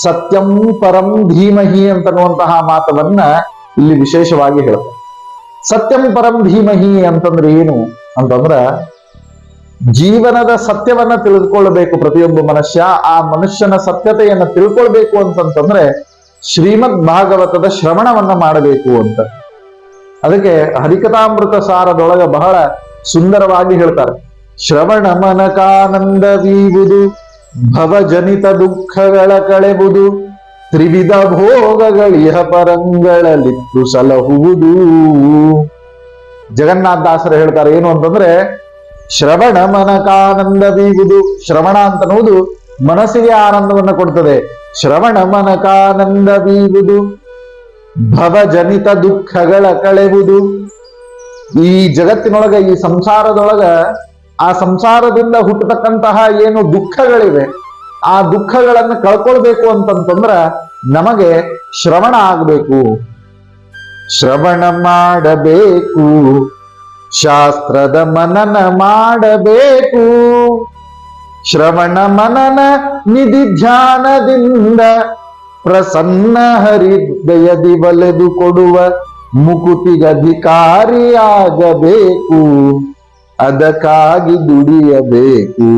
ಸತ್ಯಂ ಪರಂ ಧೀಮಹಿ ಅಂತನ್ನುವಂತಹ ಮಾತವನ್ನ ಇಲ್ಲಿ ವಿಶೇಷವಾಗಿ ಹೇಳ್ತಾರೆ. ಸತ್ಯಂ ಪರಂ ಧೀಮಹಿ ಅಂತಂದ್ರೆ ಏನು ಅಂತಂದ್ರ ಜೀವನದ ಸತ್ಯವನ್ನ ತಿಳಿದುಕೊಳ್ಳಬೇಕು ಪ್ರತಿಯೊಬ್ಬ ಮನುಷ್ಯ. ಆ ಮನುಷ್ಯನ ಸತ್ಯತೆಯನ್ನ ತಿಳ್ಕೊಳ್ಬೇಕು ಅಂತಂತಂದ್ರೆ ಶ್ರೀಮದ್ ಭಾಗವತದ ಶ್ರವಣವನ್ನ ಮಾಡಬೇಕು ಅಂತ. ಅದಕ್ಕೆ ಹರಿಕಥಾಮೃತ ಸಾರದೊಳಗ ಬಹಳ ಸುಂದರವಾಗಿ ಹೇಳ್ತಾರೆ, ಶ್ರವಣ ಮನಕಾನಂದವೀವುದು ಭವಜನಿತ ದುಃಖಗಳ ಕಳೆಬುದು ತ್ರಿವಿಧ ಭೋಗಗಳಿಹ ಪರಂಗಳಲಿತ್ತು ಸಲಹುವುದು. ಜಗನ್ನಾಥದಾಸರು ಹೇಳ್ತಾರೆ ಏನು ಅಂತಂದ್ರೆ, ಶ್ರವಣ ಮನಕಾನಂದವೀವುದು, ಶ್ರವಣ ಅಂತನ್ನುವುದು ಮನಸ್ಸಿಗೆ ಆನಂದವನ್ನು ಕೊಡ್ತದೆ. ಶ್ರವಣ ಮನಕಾನಂದವೀವುದು ಭವಜನಿತ ದುಃಖಗಳ ಕಳೆವುದು. ಈ ಜಗತ್ತಿನೊಳಗ, ಈ ಸಂಸಾರದೊಳಗ, ಆ ಸಂಸಾರದಿಂದ ಹುಟ್ಟತಕ್ಕಂತಹ ಏನು ದುಃಖಗಳಿವೆ, ಆ ದುಃಖಗಳನ್ನು ಕಳ್ಕೊಳ್ಬೇಕು ಅಂತಂತಂದ್ರ ನಮಗೆ ಶ್ರವಣ ಆಗಬೇಕು. ಶ್ರವಣ ಮಾಡಬೇಕು, ಶಾಸ್ತ್ರದ ಮನನ ಮಾಡಬೇಕು. ಶ್ರವಣ ಮನನ ನಿಧಿ ಧ್ಯಾನದಿಂದ ಪ್ರಸನ್ನ ಹೃದಯದಿ ಬಲೆದು ಕೊಡುವ ಮುಕುತಿಗಧಿಕಾರಿಯಾಗಬೇಕು. ಅದಕ್ಕಾಗಿ ದುಡಿಯಬೇಕು.